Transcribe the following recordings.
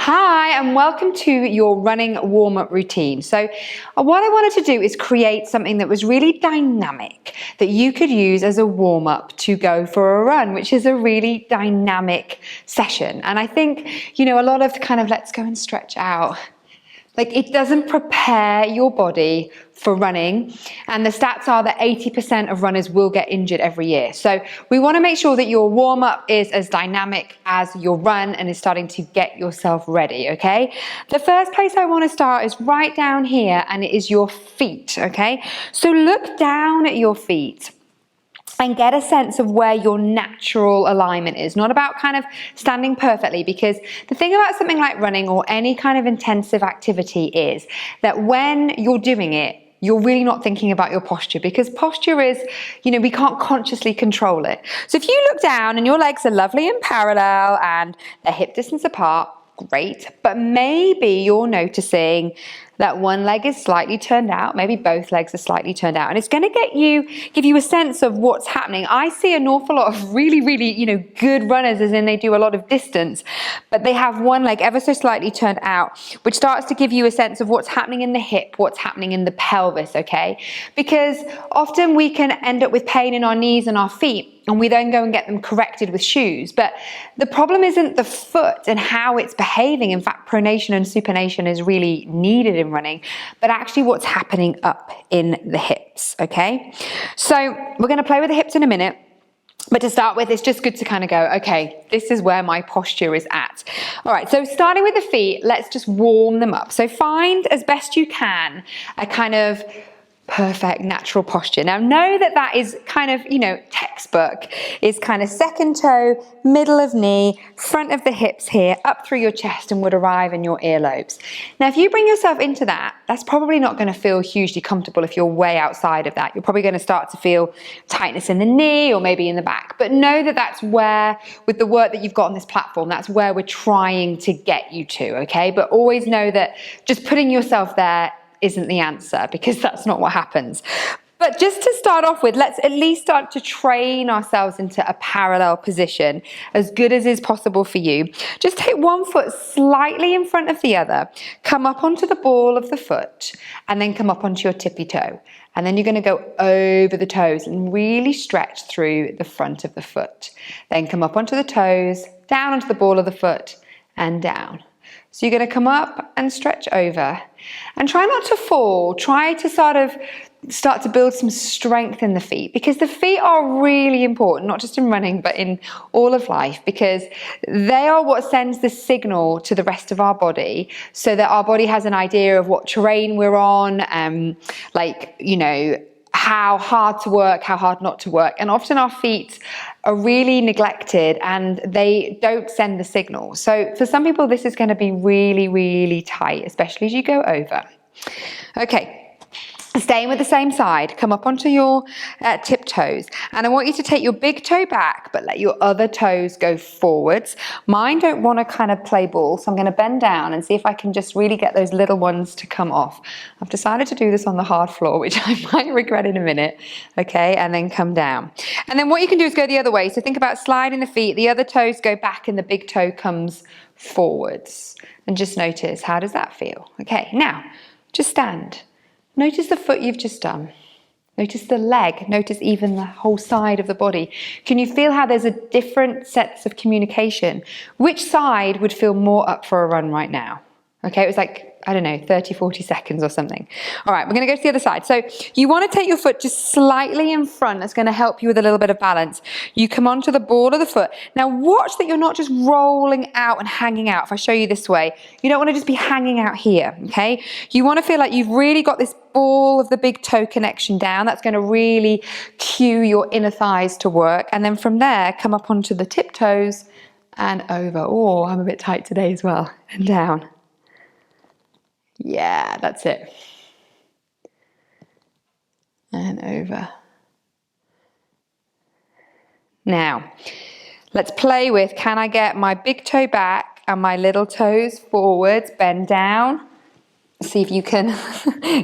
Hi, and welcome to your running warm-up routine. So what I wanted to do is create something that was really dynamic that you could use as a warm-up to go for a run, which is a really dynamic session. And I think, a lot of kind of let's go and stretch out. It doesn't prepare your body for running, and the stats are that 80% of runners will get injured every year. So we want to make sure that your warm-up is as dynamic as your run and is starting to get yourself ready, okay? The first place I want to start is right down here, and it is your feet, okay? So look down at your feet and get a sense of where your natural alignment is. Not about kind of standing perfectly, because the thing about something like running or any kind of intensive activity is that when you're doing it, you're really not thinking about your posture, because posture is, we can't consciously control it. So if you look down and your legs are lovely and parallel and they're hip distance apart, great, but maybe you're noticing that one leg is slightly turned out, maybe both legs are slightly turned out, and it's going to give you a sense of what's happening. I see an awful lot of really, good runners, as in they do a lot of distance, but they have one leg ever so slightly turned out, which starts to give you a sense of what's happening in the hip, what's happening in the pelvis, okay? Because often we can end up with pain in our knees and our feet, and we then go and get them corrected with shoes. But the problem isn't the foot and how it's behaving. In fact, pronation and supination is really needed in running, but actually what's happening up in the hips, okay? So we're gonna play with the hips in a minute, but to start with, it's just good to kind of go, okay, this is where my posture is at. All right, so starting with the feet, let's just warm them up. So find, as best you can, a kind of perfect natural posture. Now know that is kind of, textbook is kind of second toe, middle of knee, front of the hips here, up through your chest, and would arrive in your earlobes. Now if you bring yourself into that, that's probably not going to feel hugely comfortable if you're way outside of that. You're probably going to start to feel tightness in the knee or maybe in the back. But know that that's where, with the work that you've got on this platform, that's where we're trying to get you to, okay? But always know that just putting yourself there isn't the answer, because that's not what happens. But just to start off with, let's at least start to train ourselves into a parallel position as good as is possible for you. Just take one foot slightly in front of the other, come up onto the ball of the foot, and then come up onto your tippy toe. And then you're going to go over the toes and really stretch through the front of the foot. Then come up onto the toes, down onto the ball of the foot, and down. So you're going to come up and stretch over, and try not to fall. Try to start to build some strength in the feet, because the feet are really important, not just in running, but in all of life, because they are what sends the signal to the rest of our body, so that our body has an idea of what terrain we're on, how hard to work, how hard not to work. And often our feet are really neglected and they don't send the signal. So for some people, this is going to be really, really tight, especially as you go over. Okay. Staying with the same side, come up onto your tiptoes, and I want you to take your big toe back, but let your other toes go forwards. Mine don't want to kind of play ball, so I'm going to bend down and see if I can just really get those little ones to come off. I've decided to do this on the hard floor, which I might regret in a minute, okay, and then come down. And then what you can do is go the other way, so think about sliding the feet, the other toes go back and the big toe comes forwards. And just notice, how does that feel? Okay, now, just stand. Notice the foot you've just done. Notice the leg. Notice even the whole side of the body. Can you feel how there's a different sets of communication? Which side would feel more up for a run right now? Okay, it was like, 30, 40 seconds or something. All right, we're going to go to the other side. So you want to take your foot just slightly in front. That's going to help you with a little bit of balance. You come onto the ball of the foot. Now watch that you're not just rolling out and hanging out. If I show you this way, you don't want to just be hanging out here, okay? You want to feel like you've really got this ball of the big toe connection down. That's going to really cue your inner thighs to work. And then from there, come up onto the tiptoes and over. Oh, I'm a bit tight today as well. And down. Yeah, that's it. And over. Now, let's play with, can I get my big toe back and my little toes forwards, bend down. See if you can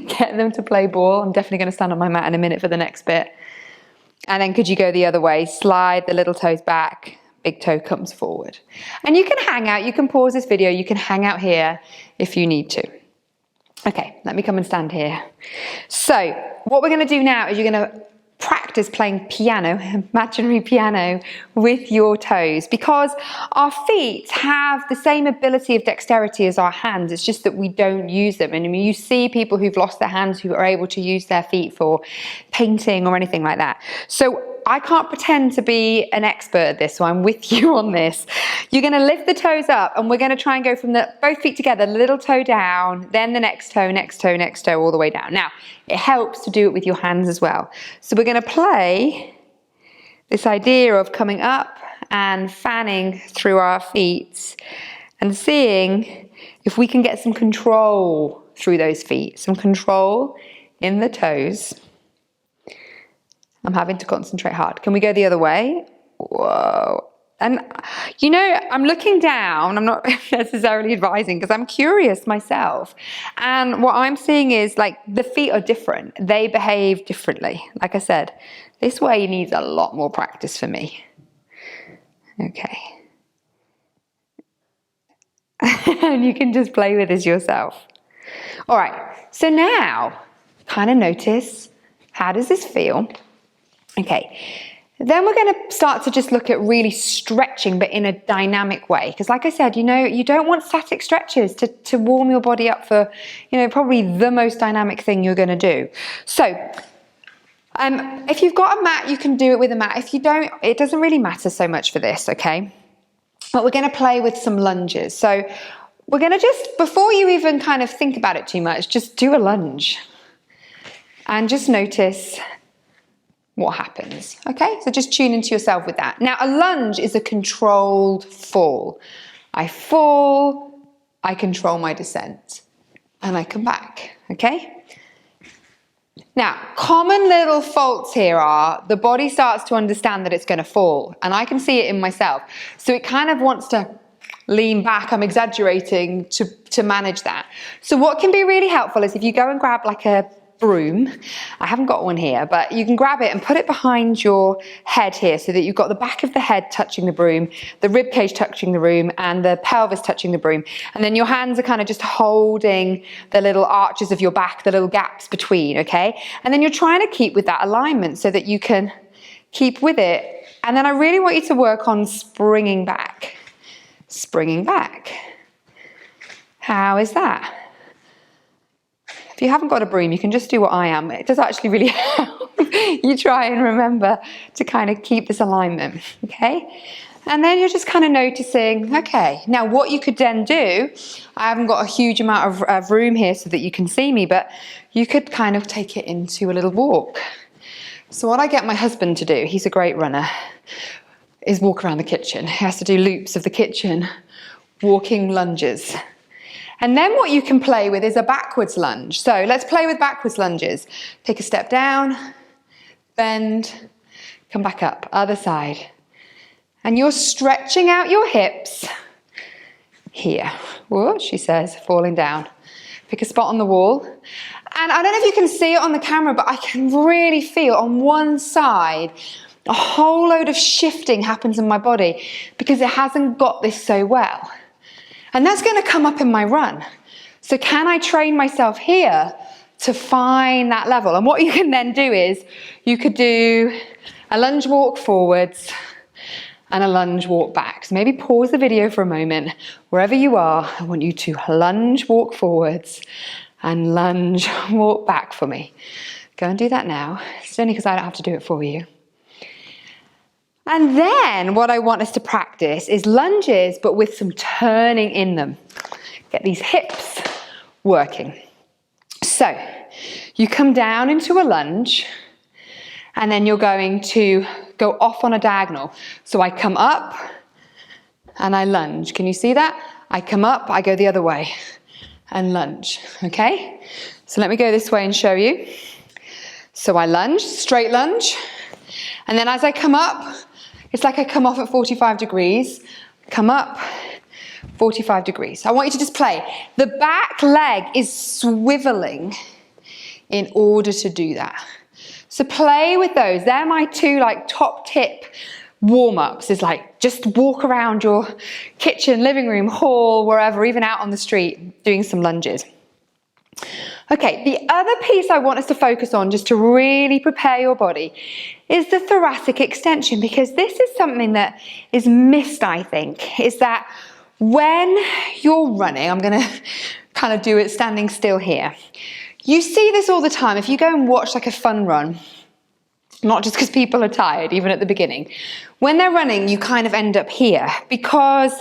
get them to play ball. I'm definitely going to stand on my mat in a minute for the next bit. And then could you go the other way? Slide the little toes back, big toe comes forward. And you can hang out, you can pause this video, you can hang out here if you need to. Okay, let me come and stand here. So what we're going to do now is you're going to practice playing piano, imaginary piano, with your toes, because our feet have the same ability of dexterity as our hands. It's just that we don't use them. And I mean, you see people who've lost their hands who are able to use their feet for painting or anything like that. So I can't pretend to be an expert at this, so I'm with you on this. You're going to lift the toes up, and we're going to try and go from both feet together, little toe down, then the next toe, next toe, next toe, all the way down. Now, it helps to do it with your hands as well. So we're going to play this idea of coming up and fanning through our feet and seeing if we can get some control through those feet, some control in the toes. I'm having to concentrate hard. Can we go the other way? Whoa. And, you know, I'm looking down. I'm not necessarily advising because I'm curious myself. And what I'm seeing is, like, the feet are different. They behave differently. Like I said, this way needs a lot more practice for me. Okay. And you can just play with this yourself. All right. So now, kind of notice, how does this feel? Okay, then we're going to start to just look at really stretching, but in a dynamic way. Because like I said, you know, you don't want static stretches to warm your body up for, you know, probably the most dynamic thing you're going to do. So if you've got a mat, you can do it with a mat. If you don't, it doesn't really matter so much for this, okay? But we're going to play with some lunges. So we're going to just, before you even kind of think about it too much, just do a lunge. And just notice what happens. Okay, so just tune into yourself with that. Now, a lunge is a controlled fall. I fall, I control my descent, and I come back. Okay. Now, common little faults here are the body starts to understand that it's going to fall, and I can see it in myself. So it kind of wants to lean back. I'm exaggerating to manage that. So what can be really helpful is if you go and grab like a broom. I haven't got one here, but you can grab it and put it behind your head here so that you've got the back of the head touching the broom, the rib cage touching the broom, and the pelvis touching the broom. And then your hands are kind of just holding the little arches of your back, the little gaps between, okay? And then you're trying to keep with that alignment so that you can keep with it. And then I really want you to work on springing back. Springing back. How is that? If you haven't got a broom, you can just do what I am. It does actually really help. You try and remember to kind of keep this alignment, okay? And then you're just kind of noticing, okay, now what you could then do, I haven't got a huge amount of room here so that you can see me, but you could kind of take it into a little walk. So what I get my husband to do, he's a great runner, is walk around the kitchen. He has to do loops of the kitchen, walking lunges. And then what you can play with is a backwards lunge. So let's play with backwards lunges. Take a step down, bend, come back up, other side. And you're stretching out your hips here. Whoa, she says, falling down. Pick a spot on the wall. And I don't know if you can see it on the camera, but I can really feel on one side, a whole load of shifting happens in my body because it hasn't got this so well. And that's going to come up in my run. So can I train myself here to find that level? And what you can then do is you could do a lunge walk forwards and a lunge walk back. So maybe pause the video for a moment. Wherever you are, I want you to lunge walk forwards and lunge walk back for me. Go and do that now. It's only because I don't have to do it for you. And then what I want us to practice is lunges, but with some turning in them. Get these hips working. So you come down into a lunge, and then you're going to go off on a diagonal. So I come up and I lunge. Can you see that? I come up, I go the other way and lunge, okay? So let me go this way and show you. So I lunge, straight lunge, and then as I come up, it's like I come off at 45 degrees, come up, 45 degrees. I want you to just play. The back leg is swiveling in order to do that. So play with those. They're my two like top tip warm-ups is like just walk around your kitchen, living room, hall, wherever, even out on the street, doing some lunges. Okay, the other piece I want us to focus on, just to really prepare your body, is the thoracic extension, because this is something that is missed, I think, is that when you're running, I'm going to kind of do it standing still here. You see this all the time. If you go and watch like a fun run, not just because people are tired, even at the beginning, when they're running, you kind of end up here, because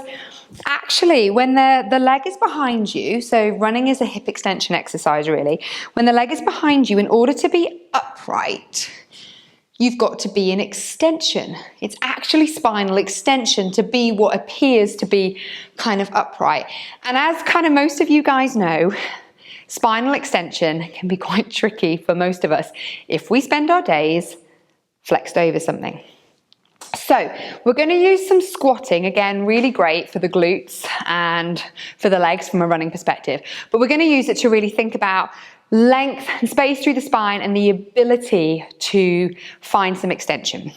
actually, when the leg is behind you, so running is a hip extension exercise really, when the leg is behind you, in order to be upright, you've got to be in extension. It's actually spinal extension to be what appears to be kind of upright. And as kind of most of you guys know, spinal extension can be quite tricky for most of us if we spend our days flexed over something. So we're going to use some squatting, again, really great for the glutes and for the legs from a running perspective. But we're going to use it to really think about length and space through the spine and the ability to find some extension.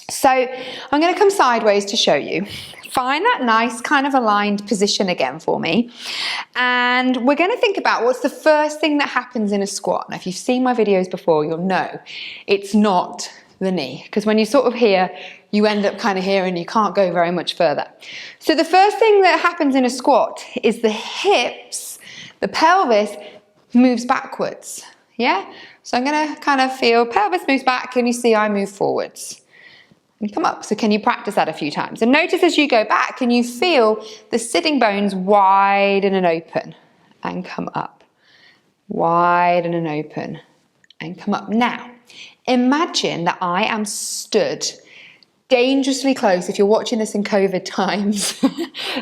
So I'm going to come sideways to show you. Find that nice kind of aligned position again for me. And we're going to think about what's the first thing that happens in a squat. Now, if you've seen my videos before, you'll know it's not the knee, because when you sort of here, you end up kind of here and you can't go very much further. So the first thing that happens in a squat is the hips, the pelvis moves backwards. Yeah? So I'm going to kind of feel pelvis moves back and you see I move forwards and come up. So can you practice that a few times? And notice as you go back, can you feel the sitting bones widen and open and come up, widen and open and come up. Now, imagine that I am stood dangerously close, if you're watching this in COVID times,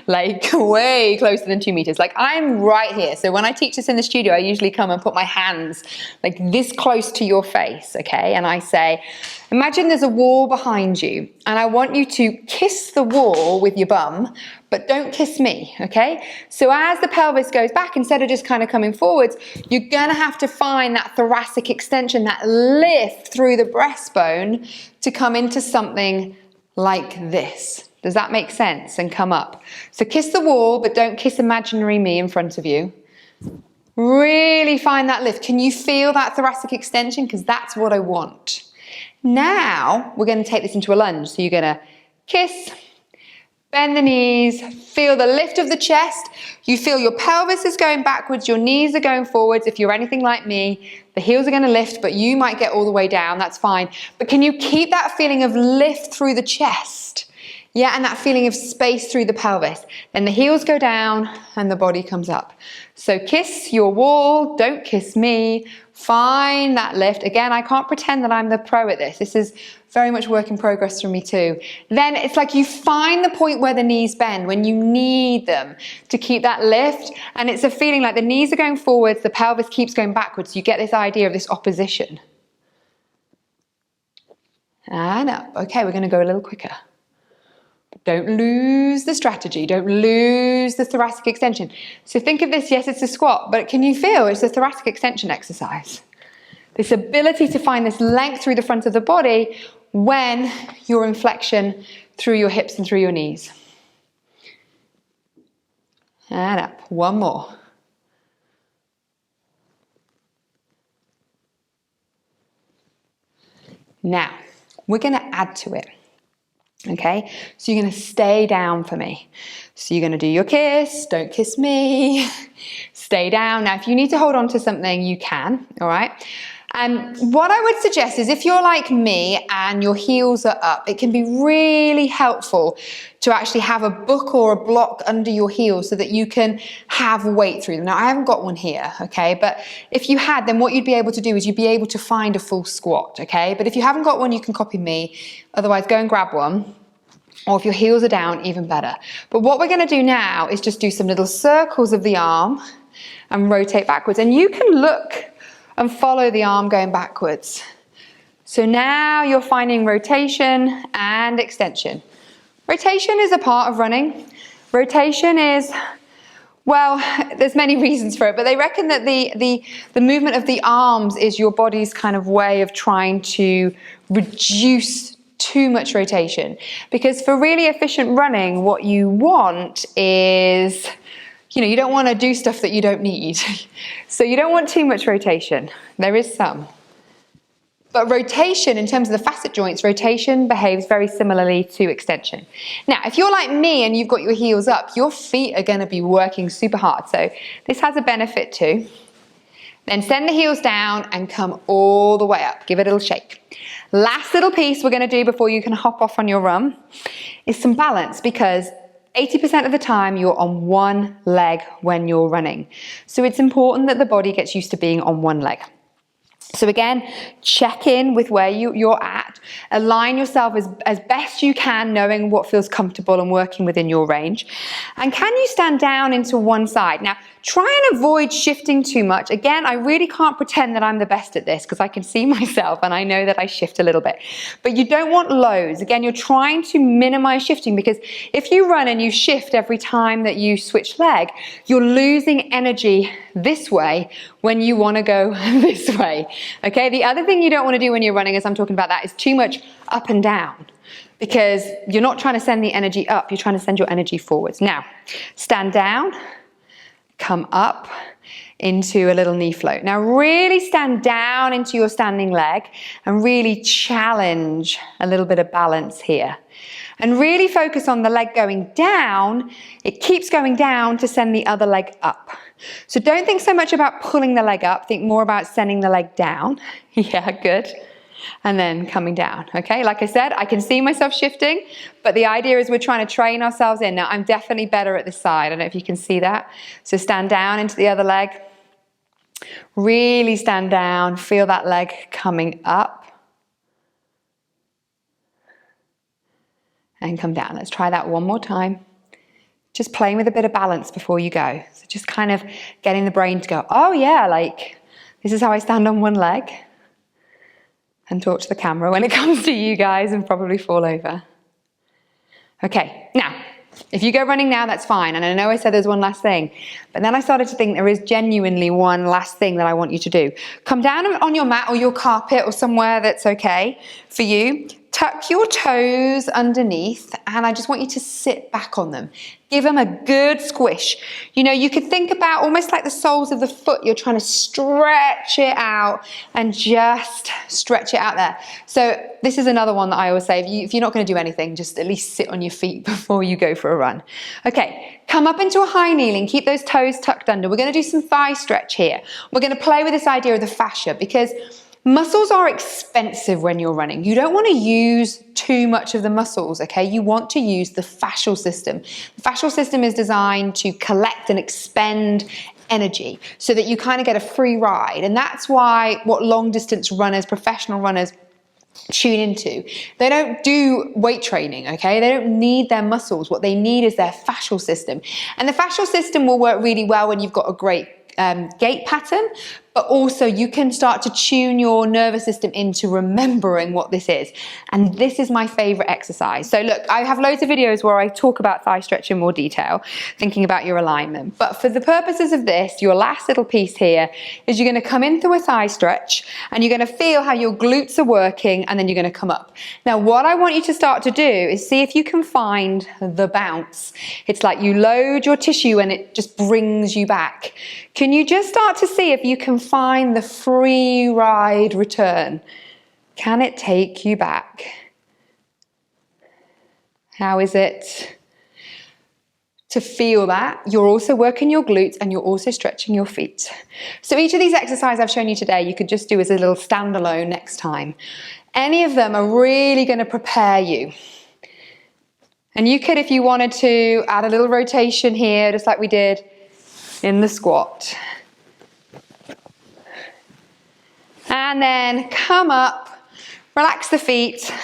like way closer than 2 meters. Like I'm right here. So when I teach this in the studio, I usually come and put my hands like this close to your face, okay? And I say, imagine there's a wall behind you and I want you to kiss the wall with your bum, but don't kiss me, okay? So as the pelvis goes back, instead of just kind of coming forwards, you're gonna have to find that thoracic extension, that lift through the breastbone to come into something like this. Does that make sense? And come up. So kiss the wall, but don't kiss imaginary me in front of you. Really find that lift. Can you feel that thoracic extension? Because that's what I want. Now, we're going to take this into a lunge. So you're going to kiss, bend the knees, feel the lift of the chest. You feel your pelvis is going backwards, your knees are going forwards. If you're anything like me, the heels are going to lift, but you might get all the way down. That's fine. But can you keep that feeling of lift through the chest? Yeah, and that feeling of space through the pelvis. Then the heels go down and the body comes up. So kiss your wall, don't kiss me. Find that lift. Again, I can't pretend that I'm the pro at this. This is very much work in progress for me too. Then it's like you find the point where the knees bend, when you need them to keep that lift. And it's a feeling like the knees are going forwards, the pelvis keeps going backwards. You get this idea of this opposition. And up. Okay, we're going to go a little quicker. Don't lose the strategy. Don't lose the thoracic extension. So think of this, yes, it's a squat, but can you feel it's a thoracic extension exercise? This ability to find this length through the front of the body when you're in flexion through your hips and through your knees. And up. One more. Now, we're going to add to it. Okay, so you're going to stay down for me. So you're going to do your kiss, don't kiss me, stay down. Now, if you need to hold on to something, you can, all right? And what I would suggest is if you're like me and your heels are up, it can be really helpful to actually have a book or a block under your heels so that you can have weight through them. Now, I haven't got one here, okay? But if you had, then what you'd be able to do is you'd be able to find a full squat, okay? But if you haven't got one, you can copy me. Otherwise, go and grab one. Or if your heels are down, even better. But what we're gonna do now is just do some little circles of the arm and rotate backwards. And you can look and follow the arm going backwards. So now you're finding rotation and extension. Rotation is a part of running. Rotation is, well, there's many reasons for it, but they reckon that the movement of the arms is your body's kind of way of trying to reduce too much rotation, because for really efficient running, what you want is, you don't want to do stuff that you don't need. So you don't want too much rotation. There is some. But rotation, in terms of the facet joints, rotation behaves very similarly to extension. Now, if you're like me and you've got your heels up, your feet are going to be working super hard. So this has a benefit too. Then send the heels down and come all the way up. Give it a little shake. Last little piece we're going to do before you can hop off on your run is some balance, because 80% of the time you're on one leg when you're running. So it's important that the body gets used to being on one leg. So again, check in with where you're at, align yourself as best you can, knowing what feels comfortable and working within your range. And can you stand down into one side? Now, try and avoid shifting too much. Again, I really can't pretend that I'm the best at this, because I can see myself and I know that I shift a little bit. But you don't want loads. Again, you're trying to minimize shifting, because if you run and you shift every time that you switch leg, you're losing energy this way when you want to go this way. Okay, the other thing you don't want to do when you're running, as I'm talking about that, is too much up and down, because you're not trying to send the energy up, you're trying to send your energy forwards. Now, stand down, come up into a little knee float. Now really stand down into your standing leg and really challenge a little bit of balance here. And really focus on the leg going down. It keeps going down to send the other leg up. So don't think so much about pulling the leg up, think more about sending the leg down. Yeah, good. And then coming down, okay? Like I said, I can see myself shifting, but the idea is we're trying to train ourselves in. Now, I'm definitely better at this side. I don't know if you can see that. So stand down into the other leg. Really stand down, feel that leg coming up. And come down. Let's try that one more time. Just playing with a bit of balance before you go. So just kind of getting the brain to go, oh yeah, like this is how I stand on one leg. And talk to the camera when it comes to you guys and probably fall over. Okay, now, if you go running now, that's fine. And I know I said there's one last thing, but then I started to think there is genuinely one last thing that I want you to do. Come down on your mat or your carpet or somewhere that's okay for you. Tuck your toes underneath, and I just want you to sit back on them. Give them a good squish. You could think about almost like the soles of the foot. You're trying to stretch it out and just stretch it out there. So this is another one that I always say, if you're not going to do anything, just at least sit on your feet before you go for a run. Okay, come up into a high kneeling. Keep those toes tucked under. We're going to do some thigh stretch here. We're going to play with this idea of the fascia, because muscles are expensive when you're running. You don't want to use too much of the muscles, okay? You want to use the fascial system. The fascial system is designed to collect and expend energy so that you kind of get a free ride. And that's why what long distance runners, professional runners, tune into. They don't do weight training, okay? They don't need their muscles. What they need is their fascial system. And the fascial system will work really well when you've got a great gait pattern, but also you can start to tune your nervous system into remembering what this is. And this is my favorite exercise. So look, I have loads of videos where I talk about thigh stretch in more detail, thinking about your alignment. But for the purposes of this, your last little piece here is you're going to come in through a thigh stretch and you're going to feel how your glutes are working, and then you're going to come up. Now, what I want you to start to do is see if you can find the bounce. It's like you load your tissue and it just brings you back. Can you just start to see if you can find the free ride return? Can it take you back? How is it to feel that? You're also working your glutes and you're also stretching your feet. So each of these exercises I've shown you today, you could just do as a little standalone next time. Any of them are really going to prepare you. And you could, if you wanted to, add a little rotation here, just like we did in the squat. And then come up, relax the feet,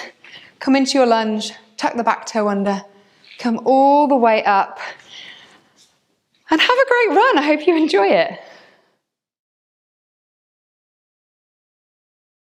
come into your lunge, tuck the back toe under, come all the way up, and have a great run. I hope you enjoy it.